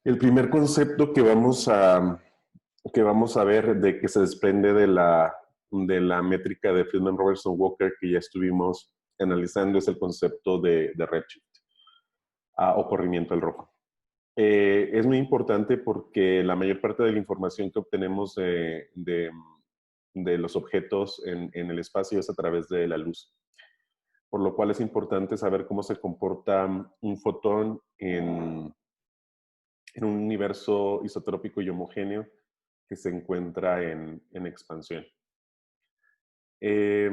El primer concepto que vamos a ver de que se desprende de la métrica de Friedman-Robertson-Walker que ya estuvimos analizando es el concepto de redshift o corrimiento al rojo. Es muy importante porque la mayor parte de la información que obtenemos de los objetos en el espacio es a través de la luz. Por lo cual es importante saber cómo se comporta un fotón en un universo isotrópico y homogéneo que se encuentra en expansión. Eh,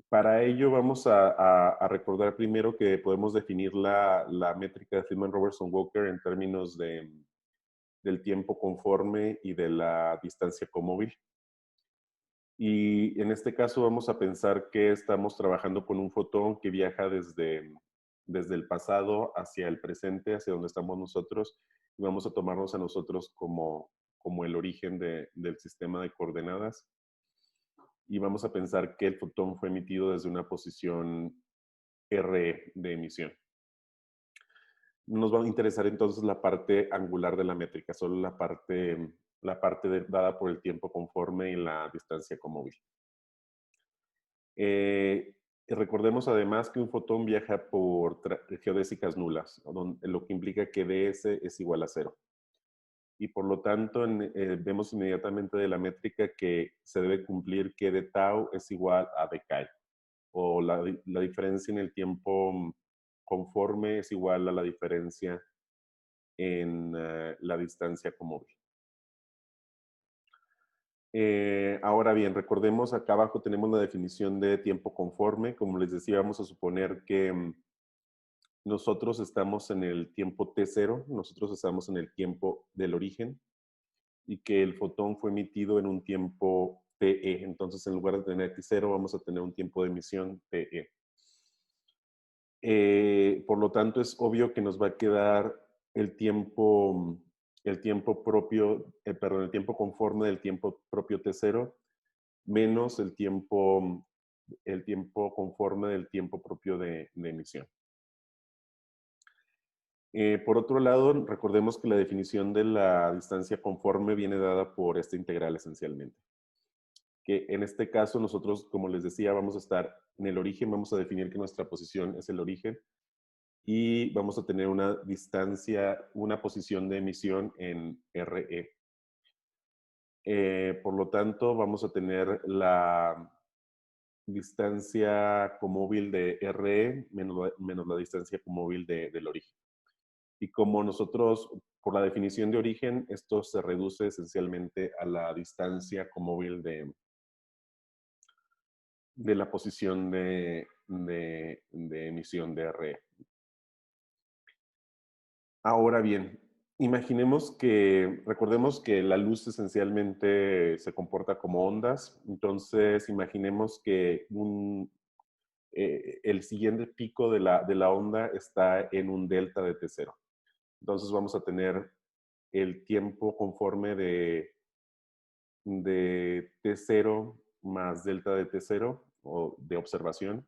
para ello vamos a recordar primero que podemos definir la métrica de Friedman-Robertson-Walker en términos del tiempo conforme y de la distancia comóvil. Y en este caso vamos a pensar que estamos trabajando con un fotón que viaja desde el pasado hacia el presente, hacia donde estamos nosotros, y vamos a tomarnos a nosotros como el origen del sistema de coordenadas. Y vamos a pensar que el fotón fue emitido desde una posición RE de emisión. Nos va a interesar entonces la parte angular de la métrica, solo la parte dada por el tiempo conforme y la distancia comóvil. Recordemos además que un fotón viaja por geodésicas nulas, lo que implica que ds es igual a 0. Y por lo tanto, vemos inmediatamente de la métrica que se debe cumplir que d tau es igual a dk, o la diferencia en el tiempo conforme es igual a la diferencia en la distancia comóvil. Ahora bien, recordemos acá abajo tenemos la definición de tiempo conforme. Como les decía, vamos a suponer que nosotros estamos en el tiempo t0, nosotros estamos en el tiempo del origen y que el fotón fue emitido en un tiempo te. Entonces, en lugar de tener t0, vamos a tener un tiempo de emisión te. Por lo tanto, es obvio que nos va a quedar el tiempo propio, el tiempo conforme del tiempo propio t0 menos el tiempo conforme del tiempo propio de emisión. Por otro lado, recordemos que la definición de la distancia conforme viene dada por esta integral esencialmente. Que en este caso nosotros, como les decía, vamos a estar en el origen, vamos a definir que nuestra posición es el origen y vamos a tener una distancia, una posición de emisión en RE. Por lo tanto, vamos a tener la distancia comóvil de RE menos la distancia comóvil del origen. Y como nosotros, por la definición de origen, esto se reduce esencialmente a la distancia comóvil de la posición de emisión de RE. Ahora bien, recordemos que la luz esencialmente se comporta como ondas, entonces imaginemos que el siguiente pico de la onda está en un delta de T0. Entonces vamos a tener el tiempo conforme de T0 más delta de T0 o de observación,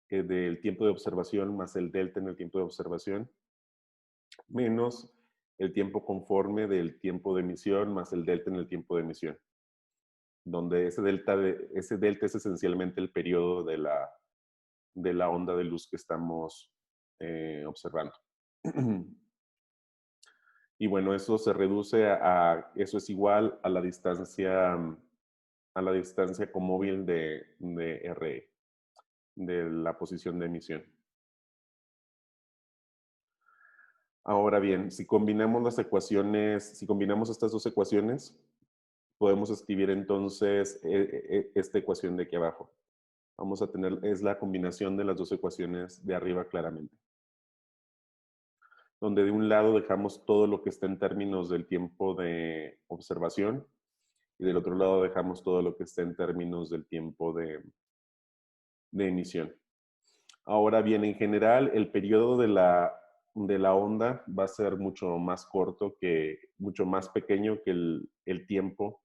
del tiempo de observación más el delta en el tiempo de observación, menos el tiempo conforme del tiempo de emisión más el delta en el tiempo de emisión, donde ese delta es esencialmente el periodo de la onda de luz que estamos observando. Y bueno, eso se reduce eso es igual a la distancia comóvil de RE, de la posición de emisión. Ahora bien, si combinamos estas dos ecuaciones, podemos escribir entonces esta ecuación de aquí abajo. Vamos a tener, es la combinación de las dos ecuaciones de arriba claramente. Donde de un lado dejamos todo lo que está en términos del tiempo de observación y del otro lado dejamos todo lo que está en términos del tiempo de emisión. Ahora bien, en general, el periodo de la onda va a ser mucho más mucho más pequeño que el tiempo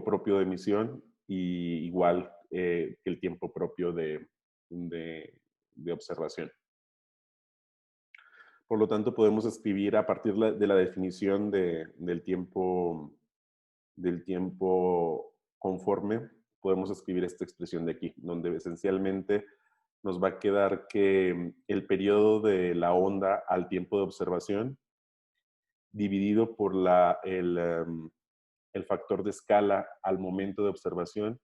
propio de emisión y igual que el tiempo propio de observación. Por lo tanto, podemos escribir a partir de la definición del tiempo conforme, podemos escribir esta expresión de aquí, donde esencialmente nos va a quedar que el periodo de la onda al tiempo de observación dividido por el factor de escala al momento de observación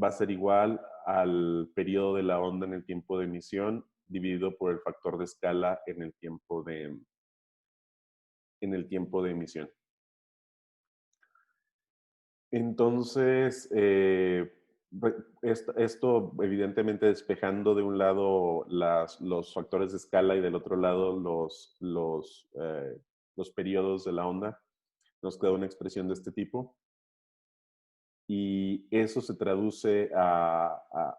va a ser igual al periodo de la onda en el tiempo de emisión dividido por el factor de escala en el tiempo de emisión. Entonces, esto evidentemente despejando de un lado los factores de escala y del otro lado los periodos de la onda, nos queda una expresión de este tipo. Y eso se traduce a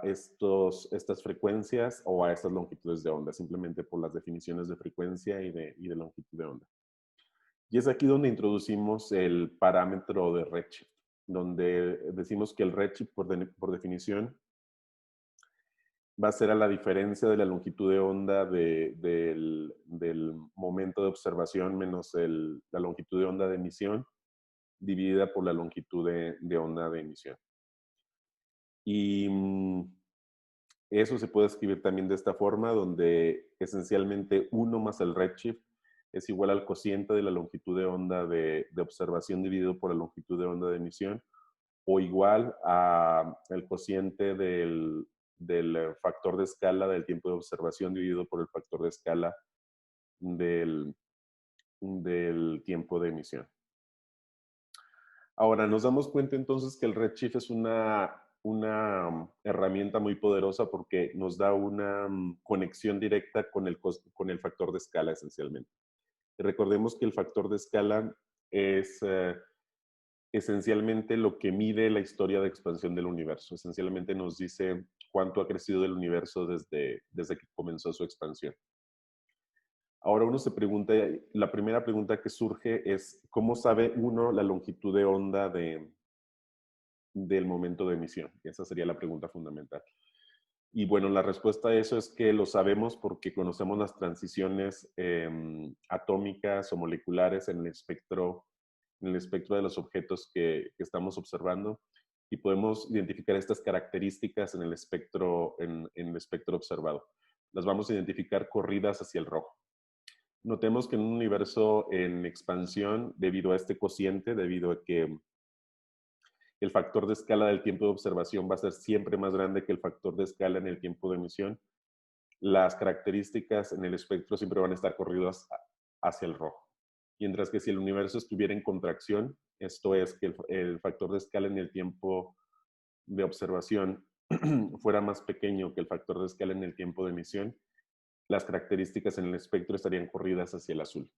estas frecuencias o a estas longitudes de onda, simplemente por las definiciones de frecuencia y de longitud de onda. Y es aquí donde introducimos el parámetro de redshift, donde decimos que el redshift, por definición, va a ser a la diferencia de la longitud de onda del momento de observación menos la longitud de onda de emisión, dividida por la longitud de onda de emisión. Y eso se puede escribir también de esta forma, donde esencialmente 1 más el redshift es igual al cociente de la longitud de onda de observación dividido por la longitud de onda de emisión, o igual al cociente del factor de escala del tiempo de observación dividido por el factor de escala del tiempo de emisión. Ahora, nos damos cuenta entonces que el redshift es una herramienta muy poderosa porque nos da una conexión directa con el factor de escala esencialmente. Y recordemos que el factor de escala es esencialmente lo que mide la historia de expansión del universo. Esencialmente nos dice cuánto ha crecido el universo desde que comenzó su expansión. Ahora uno se pregunta, la primera pregunta que surge es, ¿cómo sabe uno la longitud de onda del momento de emisión? Esa sería la pregunta fundamental. Y bueno, la respuesta a eso es que lo sabemos porque conocemos las transiciones atómicas o moleculares en el espectro de los objetos que estamos observando y podemos identificar estas características en el espectro observado. Las vamos a identificar corridas hacia el rojo. Notemos que en un universo en expansión, debido a este cociente, debido a que el factor de escala del tiempo de observación va a ser siempre más grande que el factor de escala en el tiempo de emisión, las características en el espectro siempre van a estar corridas hacia el rojo. Mientras que si el universo estuviera en contracción, esto es que el factor de escala en el tiempo de observación fuera más pequeño que el factor de escala en el tiempo de emisión, las características en el espectro estarían corridas hacia el azul.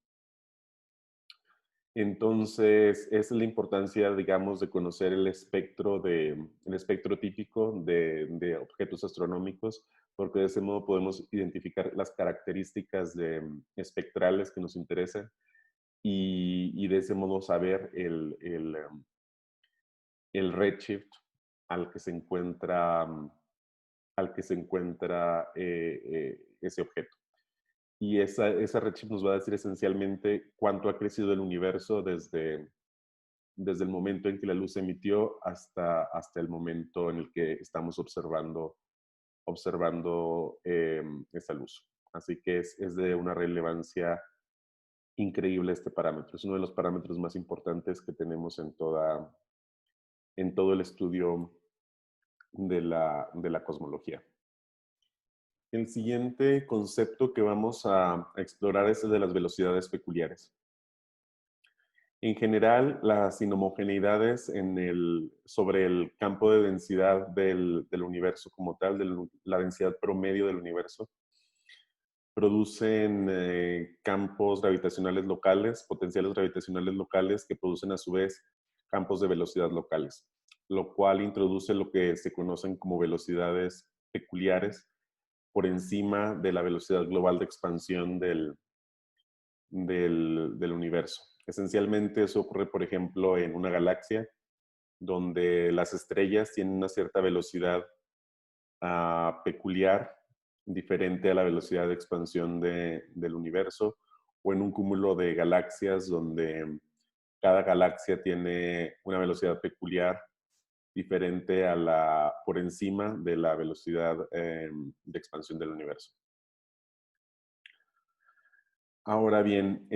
Entonces, esa es la importancia, digamos, de conocer el espectro típico de objetos astronómicos, porque de ese modo podemos identificar las características espectrales que nos interesan y de ese modo saber el redshift al que se encuentra, ese objeto. Y esa redshift nos va a decir esencialmente cuánto ha crecido el universo desde el momento en que la luz se emitió hasta el momento en el que estamos observando esa luz. Así que es de una relevancia increíble este parámetro. Es uno de los parámetros más importantes que tenemos en todo el estudio de la cosmología. El siguiente concepto que vamos a explorar es el de las velocidades peculiares. En general, las inhomogeneidades sobre el campo de densidad del universo como tal, de la densidad promedio del universo, producen campos gravitacionales locales, potenciales gravitacionales locales, que producen a su vez campos de velocidad locales, lo cual introduce lo que se conocen como velocidades peculiares por encima de la velocidad global de expansión del universo. Esencialmente eso ocurre, por ejemplo, en una galaxia donde las estrellas tienen una cierta velocidad peculiar diferente a la velocidad de expansión del universo, o en un cúmulo de galaxias donde cada galaxia tiene una velocidad peculiar diferente a por encima de la velocidad de expansión del universo. Ahora bien,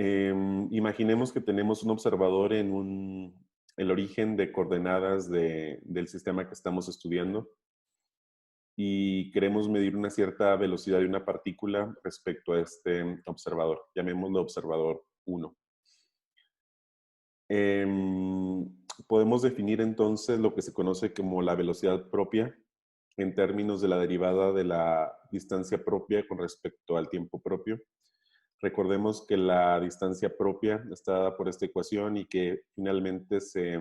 imaginemos que tenemos un observador en el origen de coordenadas del sistema que estamos estudiando y queremos medir una cierta velocidad de una partícula respecto a este observador. Llamémoslo observador 1. Podemos definir entonces lo que se conoce como la velocidad propia en términos de la derivada de la distancia propia con respecto al tiempo propio. Recordemos que la distancia propia está dada por esta ecuación y que finalmente se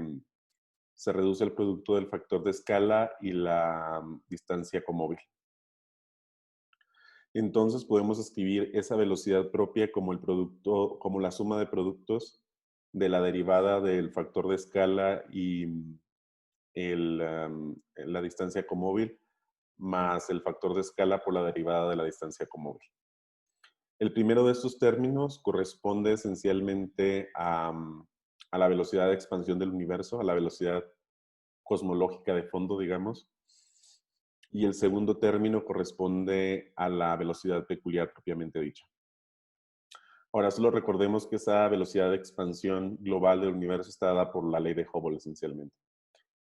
reduce el producto del factor de escala y la distancia comóvil. Entonces podemos escribir esa velocidad propia como el producto, como la suma de productos de la derivada del factor de escala y la distancia comóvil más el factor de escala por la derivada de la distancia comóvil. El primero de estos términos corresponde esencialmente a la velocidad de expansión del universo, a la velocidad cosmológica de fondo, digamos. Y el segundo término corresponde a la velocidad peculiar propiamente dicha. Ahora, solo recordemos que esa velocidad de expansión global del universo está dada por la ley de Hubble esencialmente,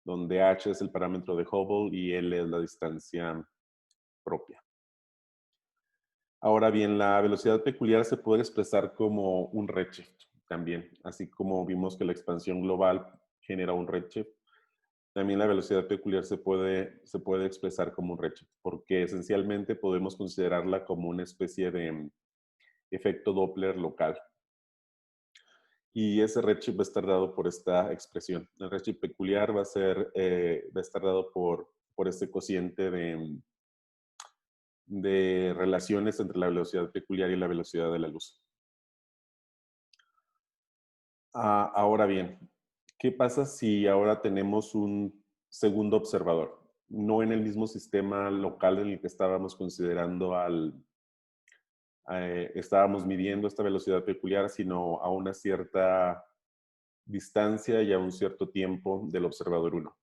donde h es el parámetro de Hubble y L es la distancia propia. Ahora bien, la velocidad peculiar se puede expresar como un redshift también, así como vimos que la expansión global genera un redshift. También la velocidad peculiar se puede expresar como un redshift, porque esencialmente podemos considerarla como una especie de efecto Doppler local. Y ese redshift va a estar dado por esta expresión. El redshift peculiar va a estar dado por este cociente de relaciones entre la velocidad peculiar y la velocidad de la luz. Ahora bien, ¿qué pasa si ahora tenemos un segundo observador? No en el mismo sistema local en el que estábamos considerando estábamos midiendo esta velocidad peculiar, sino a una cierta distancia y a un cierto tiempo del observador 1.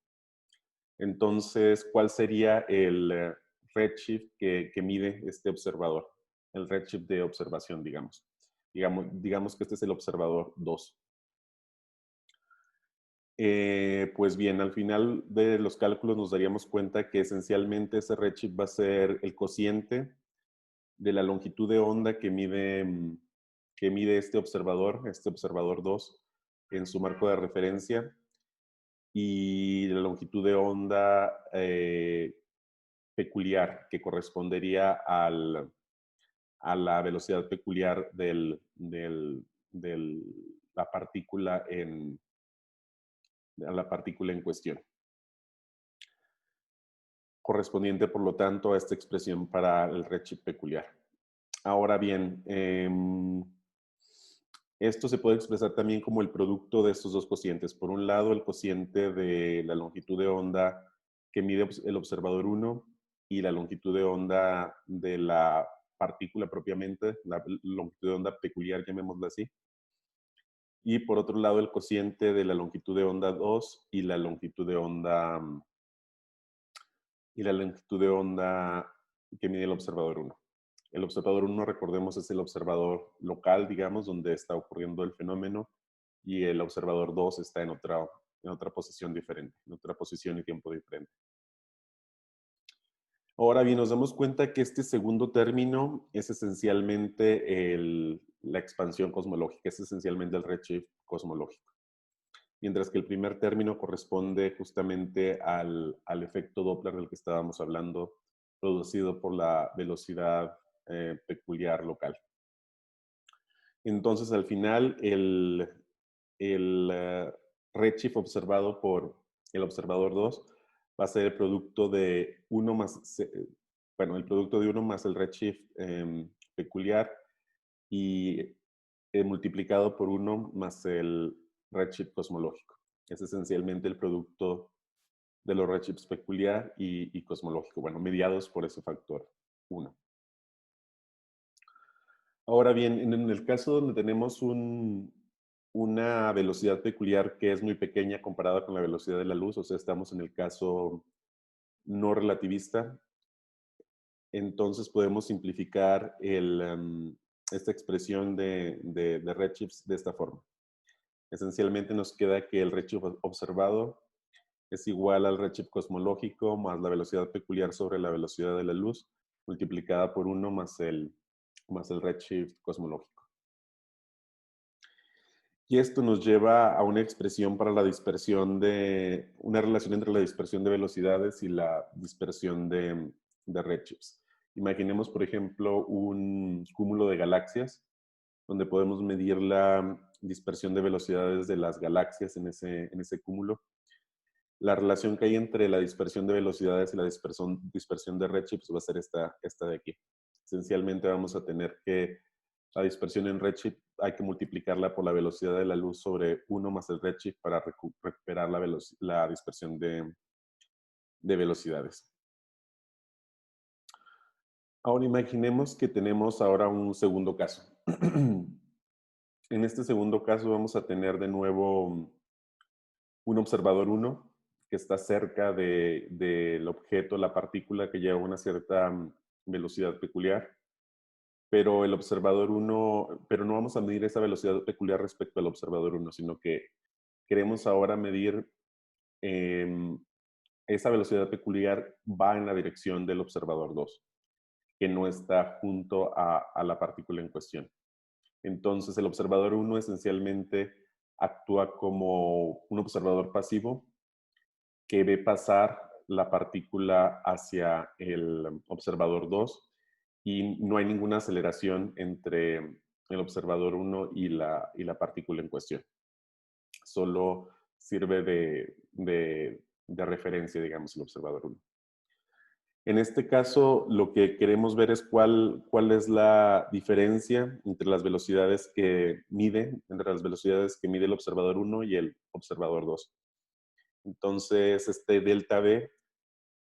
Entonces, ¿cuál sería el redshift que mide este observador? El redshift de observación, digamos. Digamos que este es el observador 2. Pues bien, al final de los cálculos nos daríamos cuenta que esencialmente ese redshift va a ser el cociente de la longitud de onda que mide este observador 2, en su marco de referencia, y la longitud de onda peculiar, que correspondería a la velocidad peculiar de la partícula a la partícula en cuestión. Correspondiente, por lo tanto, a esta expresión para el redshift peculiar. Ahora bien, esto se puede expresar también como el producto de estos dos cocientes. Por un lado, el cociente de la longitud de onda que mide el observador 1 y la longitud de onda de la partícula propiamente, la longitud de onda peculiar, llamémosla así. Y por otro lado, el cociente de la longitud de onda 2 y la longitud de onda que mide el observador 1. El observador 1, recordemos, es el observador local, digamos, donde está ocurriendo el fenómeno, y el observador 2 está en otra posición diferente, en otra posición y tiempo diferente. Ahora bien, nos damos cuenta que este segundo término es esencialmente la expansión cosmológica, es esencialmente el redshift cosmológico. Mientras que el primer término corresponde justamente al efecto Doppler del que estábamos hablando, producido por la velocidad peculiar local. Entonces, al final, el redshift observado por el observador 2 va a ser el producto de 1 más, el producto de 1 más el redshift peculiar y multiplicado por 1 más el redshift cosmológico. Es esencialmente el producto de los redshifts peculiar y cosmológico, bueno, mediados por ese factor 1. Ahora bien, en el caso donde tenemos una velocidad peculiar que es muy pequeña comparada con la velocidad de la luz, o sea, estamos en el caso no relativista, entonces podemos simplificar esta expresión de redshifts de esta forma. Esencialmente nos queda que el redshift observado es igual al redshift cosmológico más la velocidad peculiar sobre la velocidad de la luz multiplicada por 1 más el redshift cosmológico. Y esto nos lleva a una expresión para la dispersión una relación entre la dispersión de velocidades y la dispersión de redshifts. Imaginemos, por ejemplo, un cúmulo de galaxias, donde podemos medir la dispersión de velocidades de las galaxias en ese cúmulo. La relación que hay entre la dispersión de velocidades y la dispersión de redshifts va a ser esta de aquí. Esencialmente vamos a tener que la dispersión en redshift hay que multiplicarla por la velocidad de la luz sobre 1 más el redshift para recuperar la dispersión de velocidades. Ahora imaginemos que tenemos ahora un segundo caso. En este segundo caso vamos a tener de nuevo un observador 1 que está cerca del objeto, la partícula que lleva una cierta velocidad peculiar, pero el observador 1, pero no vamos a medir esa velocidad peculiar respecto al observador 1, sino que queremos ahora medir esa velocidad peculiar va en la dirección del observador 2, que no está junto a la partícula en cuestión. Entonces, el observador 1 esencialmente actúa como un observador pasivo que ve pasar la partícula hacia el observador 2 y no hay ninguna aceleración entre el observador 1 y la partícula en cuestión. Solo sirve de referencia, digamos, el observador 1. En este caso, lo que queremos ver es cuál es la diferencia entre las velocidades que mide, entre las velocidades que mide el observador 1 y el observador 2. Entonces, este delta V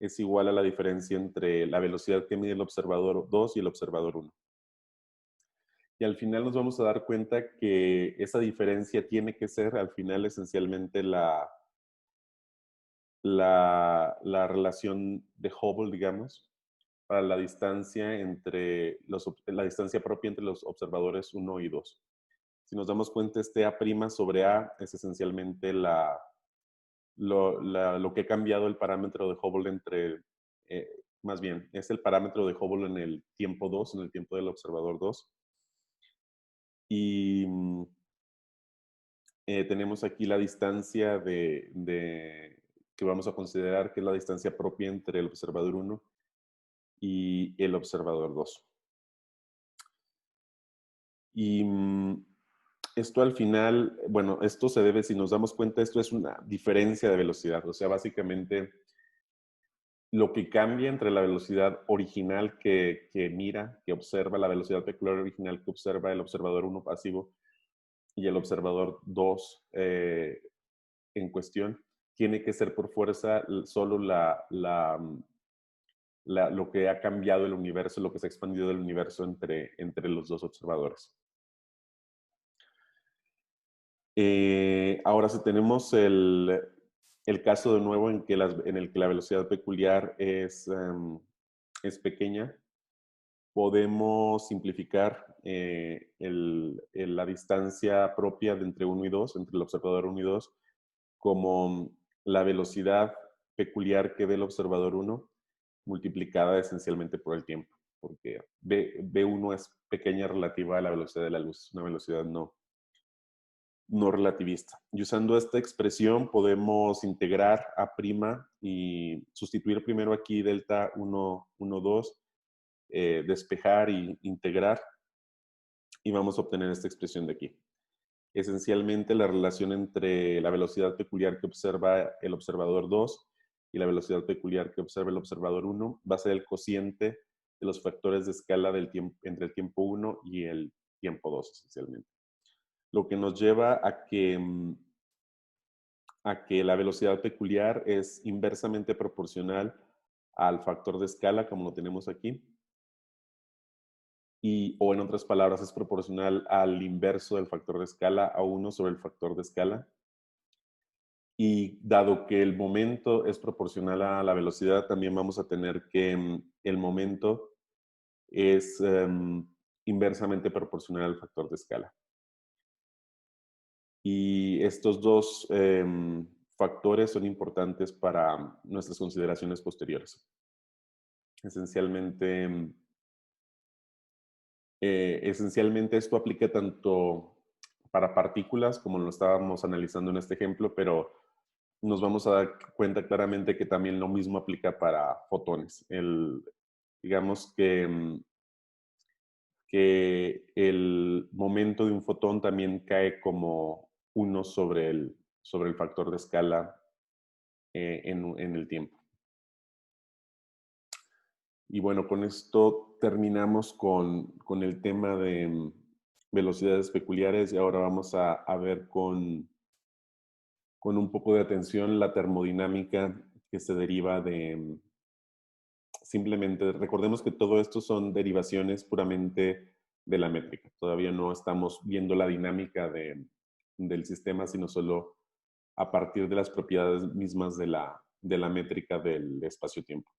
es igual a la diferencia entre la velocidad que mide el observador 2 y el observador 1. Y al final nos vamos a dar cuenta que esa diferencia tiene que ser, al final, esencialmente la relación de Hubble, digamos, para la distancia la distancia propia entre los observadores 1 y 2. Si nos damos cuenta, este A' sobre A es esencialmente lo que ha cambiado el parámetro de Hubble más bien, es el parámetro de Hubble en el tiempo 2, en el tiempo del observador 2. Y tenemos aquí la distancia que vamos a considerar que es la distancia propia entre el observador 1 y el observador 2. Y esto al final, bueno, esto se debe, si nos damos cuenta, esto es una diferencia de velocidad. O sea, básicamente lo que cambia entre la velocidad original que observa, la velocidad peculiar original que observa el observador 1 pasivo y el observador 2 en cuestión, tiene que ser por fuerza solo lo que ha cambiado el universo, lo que se ha expandido del universo entre los dos observadores. Ahora, si tenemos el caso de nuevo en el que la velocidad peculiar es pequeña, podemos simplificar la distancia propia de entre 1 y 2, entre el observador 1 y 2, como la velocidad peculiar que ve el observador 1 multiplicada esencialmente por el tiempo, porque B1 es pequeña relativa a la velocidad de la luz, una velocidad no relativista. Y usando esta expresión podemos integrar A' y sustituir primero aquí delta 1, 1, 2, despejar e integrar, y vamos a obtener esta expresión de aquí. Esencialmente la relación entre la velocidad peculiar que observa el observador 2 y la velocidad peculiar que observa el observador 1 va a ser el cociente de los factores de escala entre el tiempo 1 y el tiempo 2, esencialmente. Lo que nos lleva a que la velocidad peculiar es inversamente proporcional al factor de escala, como lo tenemos aquí. o en otras palabras, es proporcional al inverso del factor de escala, a 1 sobre el factor de escala. Y dado que el momento es proporcional a la velocidad, también vamos a tener que el momento es inversamente proporcional al factor de escala. Y estos dos factores son importantes para nuestras consideraciones posteriores. Esencialmente, esencialmente esto aplica tanto para partículas, como lo estábamos analizando en este ejemplo, pero nos vamos a dar cuenta claramente que también lo mismo aplica para fotones. Digamos que el momento de un fotón también cae como 1 sobre el factor de escala en el tiempo. Y bueno, con esto terminamos con el tema de velocidades peculiares y ahora vamos a ver con un poco de atención la termodinámica que se deriva de simplemente, recordemos que todo esto son derivaciones puramente de la métrica. Todavía no estamos viendo la dinámica del sistema, sino solo a partir de las propiedades mismas de la métrica del espacio-tiempo.